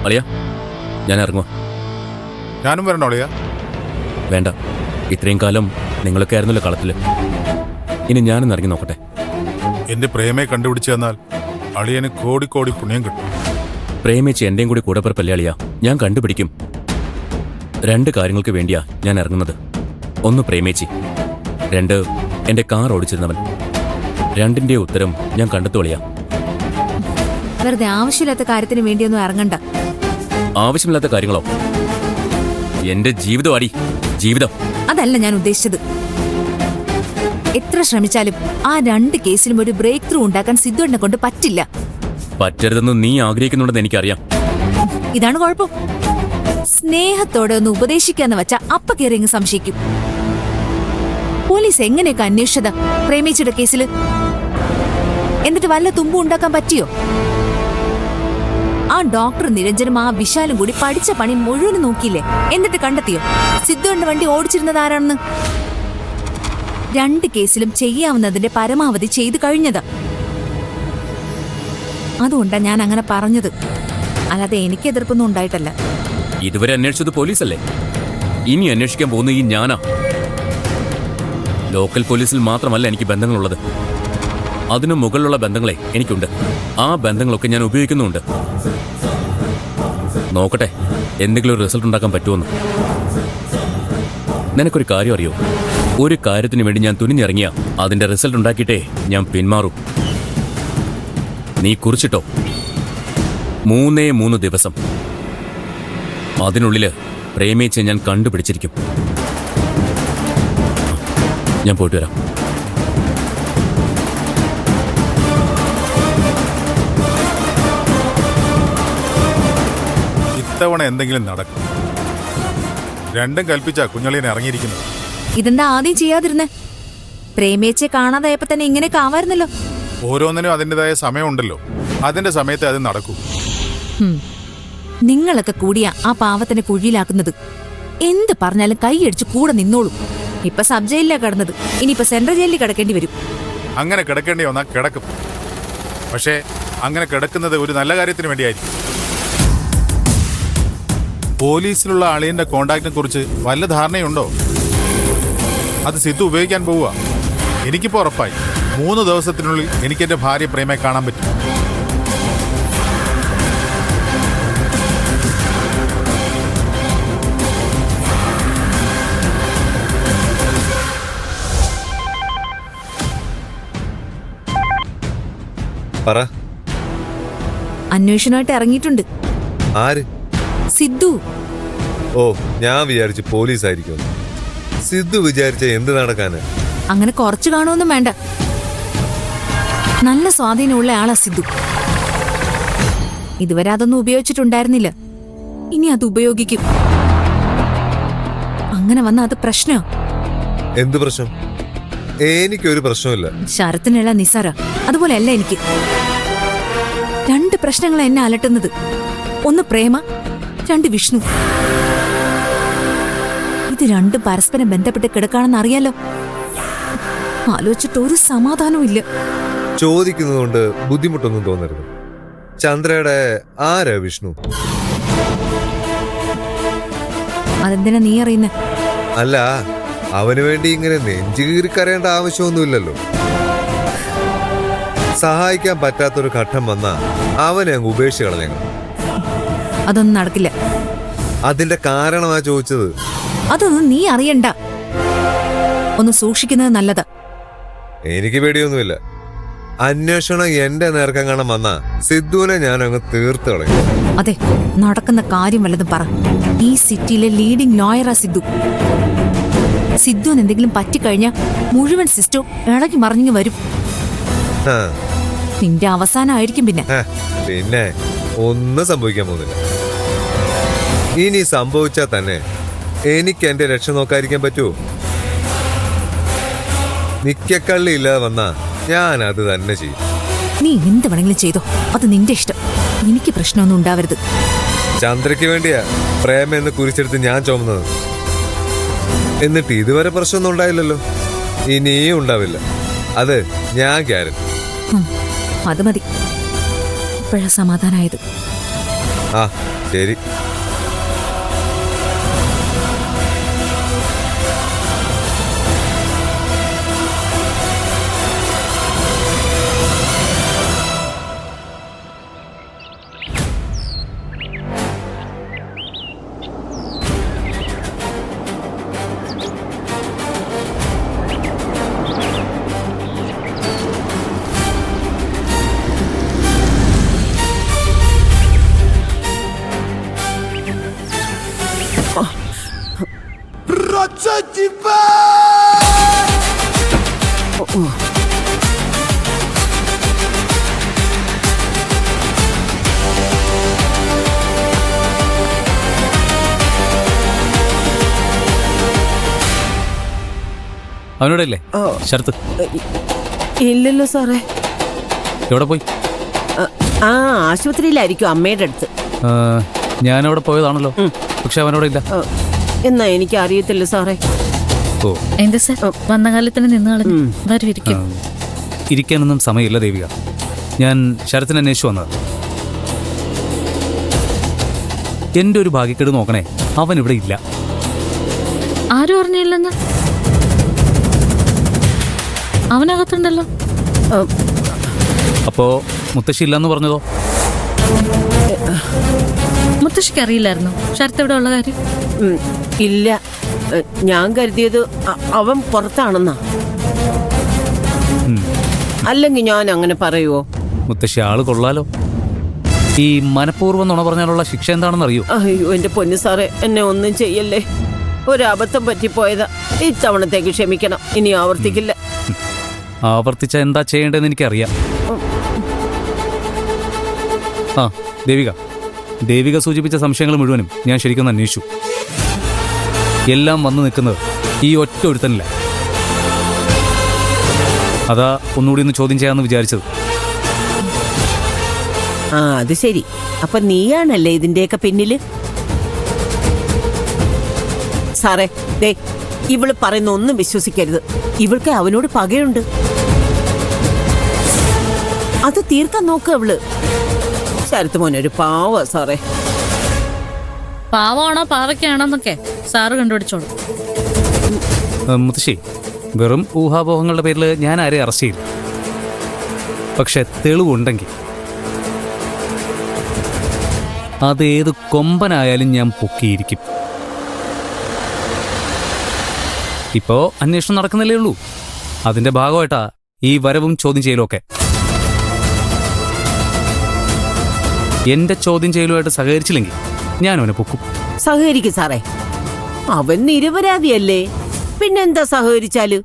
അളിയ, ഞാൻ ഇറങ്ങുക. ഞാനും വരണോ അളിയ? വേണ്ട, ഇത്രയും കാലം നിങ്ങളൊക്കെ ആയിരുന്നല്ലോ കളത്തില്. ഇനി ഞാനും ഇറങ്ങി നോക്കട്ടെ. എന്റെ പ്രേമയെ കണ്ടുപിടിച്ചു തന്നാൽ അളിയന് കോടി കോടി പുണ്യം കിട്ടും. പ്രേമിച്ച് എന്റെയും കൂടി കൂടപ്പിറപ്പല്ലേ അളിയ, ഞാൻ കണ്ടുപിടിക്കും. 2 കാര്യങ്ങൾക്ക് വേണ്ടിയാ ഞാൻ ഇറങ്ങുന്നത്. 1 പ്രേമേച്ചി, 2 എന്റെ കാർ ഓടിച്ചിരുന്നവൻ. 2ന്റെ ഉത്തരം ഞാൻ കണ്ടെത്തുവളിയാ. വെറുതെ ആവശ്യമില്ലാത്ത കാര്യത്തിന് വേണ്ടിയൊന്നും ഇറങ്ങണ്ട. ആവശ്യമില്ലാത്ത കാര്യങ്ങളോ? എന്റെ ജീവിതമാടി, ജീവിതം. അതല്ല ഞാൻ ഉദ്ദേശിച്ചത്. എത്ര ശ്രമിച്ചാലും ആ 2 കേസിലും ഒരു ബ്രേക്ക് ത്രൂ ഉണ്ടാക്കാൻ സിദ്ധുവിനെ കൊണ്ട് പറ്റില്ല. പറ്റരുതെന്ന് നീ ആഗ്രഹിക്കുന്നുണ്ടെന്ന് എനിക്കറിയാം. ഇതാണ് കുഴപ്പം. സ്നേഹത്തോടെ ഒന്ന് ഉപദേശിക്കാന്ന് വെച്ചാ അപ്പ കയറി അങ്ങ് സംശയിക്കും. പോലീസ് എങ്ങനെയൊക്കെ അന്വേഷിച്ചതാ പ്രേമിച്ചിയുടെ കേസില്? എന്നിട്ട് വല്ല തുമ്പും ഉണ്ടാക്കാൻ പറ്റിയോ? ആ ഡോക്ടർ നിരഞ്ജനും ആ വിശാലും കൂടി പഠിച്ച പണി മുഴുവനും നോക്കിയില്ലേ? എന്നിട്ട് കണ്ടെത്തിയോ സിദ്ധുവിന്റെ വണ്ടി ഓടിച്ചിരുന്നത് ആരാണെന്ന്? 2 കേസിലും ചെയ്യാവുന്നതിന്റെ പരമാവധി ചെയ്തു കഴിഞ്ഞതാ. അതുകൊണ്ടാ ഞാൻ അങ്ങനെ പറഞ്ഞത്, അല്ലാതെ എനിക്ക് എതിർപ്പൊന്നും ഉണ്ടായിട്ടല്ല. ഇതുവരെ അന്വേഷിച്ചത് പോലീസല്ലേ? ഇനി അന്വേഷിക്കാൻ പോകുന്ന ഈ ഞാനാ. ലോക്കൽ പോലീസിൽ മാത്രമല്ല എനിക്ക് ബന്ധങ്ങളുള്ളത്, അതിനു മുകളിലുള്ള ബന്ധങ്ങളെ എനിക്കുണ്ട്. ആ ബന്ധങ്ങളൊക്കെ ഞാൻ ഉപയോഗിക്കുന്നുമുണ്ട്. നോക്കട്ടെ എന്തെങ്കിലും ഒരു റിസൾട്ട് ഉണ്ടാക്കാൻ പറ്റുമെന്ന്. നിനക്കൊരു കാര്യം അറിയോ? ഒരു കാര്യത്തിന് വേണ്ടി ഞാൻ തുനിഞ്ഞിറങ്ങിയ അതിന്റെ റിസൾട്ട് ഉണ്ടാക്കിയിട്ടേ ഞാൻ പിന്മാറും. നീ കുറിച്ചിട്ടോ, 3 ദിവസം. അതിനുള്ളില് പ്രേമിച്ച് ഞാൻ കണ്ടുപിടിച്ചിരിക്കും. ഞാൻ പോയിട്ട് വരാം. ഇത്തവണ എന്തെങ്കിലും നടക്കും. 2 കൽപ്പിച്ചാ കുഞ്ഞളിയനെ ഇറങ്ങിയിരിക്കുന്നത്. ഇതെന്താ ആദ്യം ചെയ്യാതിരുന്നേ? പ്രേമിയെ കാണാതായപ്പോ തന്നെ ഇങ്ങനെയൊക്കെ ആവായിരുന്നല്ലോ. ഓരോന്നിനും അതിൻ്റെതായ സമയമുണ്ടല്ലോ. അതിന്റെ സമയത്ത് അത് നടക്കൂ. നിങ്ങളൊക്കെ കൂടിയാ ആ പാവത്തിനെ കുഴിയിലാക്കുന്നത്. എന്ത് പറഞ്ഞാലും കൈയടിച്ച് കൂടെ നിന്നോളൂ. ഇപ്പൊ സബ് ജയിലിലാ കിടന്നത്, ഇനിയിപ്പോ സെൻട്രൽ ജയിലിൽ കിടക്കേണ്ടി വരും. അങ്ങനെ കിടക്കേണ്ടി വന്നാൽ കിടക്കും. പക്ഷേ അങ്ങനെ കിടക്കുന്നത് ഒരു നല്ല കാര്യത്തിന് വേണ്ടിയായിരിക്കും. പോലീസിലുള്ള അളിയന്റെ കോണ്ടാക്റ്റിനെ കുറിച്ച് വല്ല ധാരണയുണ്ടോ? അത് സിദ്ധു ഉപയോഗിക്കാൻ പോവുക. എനിക്കിപ്പോ ഉറപ്പായി 3 ദിവസത്തിനുള്ളിൽ എനിക്ക് എന്റെ ഭാര്യ പ്രേമയെ കാണാൻ പറ്റും. പറ. അന്വേഷണമായിട്ട് ഇറങ്ങിയിട്ടുണ്ട്. ആര്? സിദ്ധു. ഓ, ഞാൻ വിചാരിച്ചു പോലീസ് ആയിരിക്കും. സിദ്ധു വിചാരിച്ച എന്ത് നടക്കാന്? അങ്ങനെ കുറച്ചു കാണുമൊന്നും വേണ്ട. നല്ല സ്വാധീനമുള്ള ആളാ സിദ്ധു. ഇതുവരെ അതൊന്നും ഉപയോഗിച്ചിട്ടുണ്ടായിരുന്നില്ല, ഇനി അത് ഉപയോഗിക്കും. അങ്ങനെ വന്ന അത് പ്രശ്നോ? എന്ത് പ്രശ്നം? എനിക്കൊരു പ്രശ്നമില്ല. ശരത്തിനുള്ള നിസാര അതുപോലെയല്ല എനിക്ക്. 2 പ്രശ്നങ്ങൾ എന്നെ അലട്ടുന്നത്. 1 പ്രേമ, 2 വിഷ്ണു. ഇത് 2 പരസ്പരം ബന്ധപ്പെട്ട് കിടക്കാണെന്ന് അറിയാലോ. ആലോചിച്ചിട്ട് ഒരു സമാധാനവും ഇല്ല. ചോദിക്കുന്നതുകൊണ്ട് ബുദ്ധിമുട്ടൊന്നും തോന്നരുത്. ചന്ദ്രയുടെ ആരാ വിഷ്ണു? അതെന്തിനാ നീ അറിയുന്നേ? അല്ല, അവന് വേണ്ടി ഇങ്ങനെ നെഞ്ചുകീറി കരയേണ്ട ആവശ്യമൊന്നുമില്ലല്ലോ. സഹായിക്കാൻ പറ്റാത്തൊരു ഘട്ടം വന്നാ അവനെ അങ്ങ് ഉപേക്ഷിച്ച് കളഞ്ഞേക്കണം. അതൊന്നും നടക്കില്ല. അതിന്റെ കാരണമാ ചോദിച്ചത്. അതൊന്നും നീ അറിയണ്ട. ഒന്ന് സൂക്ഷിക്കുന്നത് നല്ലതാ. എനിക്ക് പേടിയൊന്നുമില്ല. അന്വേഷണം എന്റെ നേർക്കെങ്ങാണം വന്നാ സിദ്ധുവിനെ ഞാൻ അങ്ങ് തീർത്ത് കളയും. അതെ, നടക്കുന്ന കാര്യം വല്ലതും പറ. ഈ സിറ്റിയിലെ ലീഡിംഗ് ലോയറാ സിദ്ധു. സിദ്ധുവിന് എന്തെങ്കിലും പറ്റിക്കഴിഞ്ഞാ മുഴുവൻ സിസ്റ്റവും ഇളകി മറിഞ്ഞു വരും. നിന്റെ അവസാനമായിരിക്കും. പിന്നെ ഒന്നും സംഭവിക്കാൻ പോകുന്നില്ല. ഇനി സംഭവിച്ചാൽ തന്നെ എനിക്ക് എന്റെ രക്ഷ നോക്കാതിരിക്കാൻ പറ്റുമോ? നിക്കക്കള്ളി ഇല്ലാതെ വന്നാ ഞാൻ അത് തന്നെ ചെയ്യും. നീ എന്ത് വേണമെങ്കിലും ചെയ്തോ, അത് നിന്റെ ഇഷ്ടം. എനിക്ക് പ്രശ്നമൊന്നും ഉണ്ടാവരുത്. ചന്ദ്രയ്ക്ക് വേണ്ടിയാ പ്രേമ എന്ന് കുറിച്ചെടുത്ത് ഞാൻ ചുമന്നത്. എന്നിട്ട് ഇതുവരെ പ്രശ്നമൊന്നും ഉണ്ടായില്ലല്ലോ, ഇനിയും ഉണ്ടാവില്ല. അത് ഞാൻ ഗ്യാരണ്ടി. അത് മതി. ഇപ്പോഴാ സമാധാനായത്. ആ ശരി. അവനോടല്ലേ ശരത്ത്? ഇല്ലല്ലോ സാറേ. എവിടെ പോയി? ആ ആശുപത്രിയിലായിരിക്കും, അമ്മയുടെ അടുത്ത്. ഞാനവിടെ പോയതാണല്ലോ, പക്ഷെ അവനോട് ഇല്ല. എന്നാ എനിക്ക് അറിയത്തില്ല സാറേ. ഓ, എന്താ സാർ വന്ന കാലത്തിന് നിന്ന് കളഞ്ഞു? വരും ഇരിക്കും. ഇരിക്കാനൊന്നും സമയമില്ല ദേവിക. ഞാൻ ശരത്തിനെ അന്വേഷിച്ചു വന്നത്. എന്റെ ഒരു ഭാഗ്യക്കേട് നോക്കണേ, അവൻ ഇവിടെ ഇല്ല. ആരും അറിഞ്ഞില്ലെന്ന്? അവനകത്തുണ്ടല്ലോ. അപ്പോ മുത്തശ്ശി ഇല്ലെന്ന് പറഞ്ഞതോ? മുത്തശ്ശിക്ക് അറിയില്ലായിരുന്നു ശരത്ത് ഇവിടെ ഉള്ള കാര്യം? ഇല്ല, ഞാൻ കരുതിയത് അവൻ പുറത്താണെന്നാ. അല്ലെങ്കിൽ ഞാൻ അങ്ങനെ പറയുവോ? മുത്തശ്ശി ആള് കൊള്ളാലോ. ഈ മനഃപൂർവ്വം നുണ പറഞ്ഞാലുള്ള ശിക്ഷ എന്താണെന്ന് അറിയൂ? അയ്യോ എന്റെ പൊന്നു സാറേ, എന്നെ ഒന്നും ചെയ്യല്ലേ. ഒരബദ്ധം പറ്റിപ്പോയതാ. ഇത്തവണത്തേക്ക് ക്ഷമിക്കണം, ഇനി ആവർത്തിക്കില്ല. ആവർത്തിച്ച എന്താ ചെയ്യേണ്ടതെന്ന് എനിക്കറിയാം. ആ ദേവിക സൂചിപ്പിച്ച സംശയങ്ങൾ മുഴുവനും ഞാൻ ശരിക്കും അന്വേഷിച്ചു. എല്ലാം വന്നു നിൽക്കുന്നത് ഈ ഒറ്റ ഒരുത്തനില്ല. അതാ ഒന്നുകൂടി ഒന്ന് ചോദ്യം ചെയ്യാമെന്ന് വിചാരിച്ചത്. ആ അത് ശരി. അപ്പൊ നീയാണല്ലേ ഇതിന്റെയൊക്കെ പിന്നില്? സാറേ ദേ, ഇവള് പറയുന്ന ഒന്നും വിശ്വസിക്കരുത്. ഇവൾക്ക് അവനോട് പകയുണ്ട്. അത് തീർക്കാൻ നോക്ക അവള്. ശരത്ത് മോനൊരു പാവ സാറേ. പാവമാണോ പാവയ്ക്കാണോന്നൊക്കെ സാറ് കണ്ടുപിടിച്ചോളൂ. മുത്തശ്ശി, വെറും ഊഹാപോഹങ്ങളുടെ പേരിൽ ഞാൻ ആരെയും അറസ്റ്റ് ചെയ്യില്ല. പക്ഷെ തെളിവുണ്ടെങ്കിൽ അതേത് കൊമ്പനായാലും ഞാൻ പൊക്കിയിരിക്കും. ഇപ്പോ അന്വേഷണം നടക്കുന്നില്ലേ ഉള്ളൂ. അതിന്റെ ഭാഗമായിട്ടാ ഈ വരവും ചോദ്യം ചെയ്യലും ഒക്കെ. എന്റെ ചോദ്യം ചെയ്യലുമായിട്ട് സഹകരിച്ചില്ലെങ്കിൽ ഞാൻ അവനെ പൊക്കും. സഹകരിക്കും സാറേ. അവൻ നിരപരാധിയല്ലേ, പിന്നെന്താ സഹകരിച്ചാല്?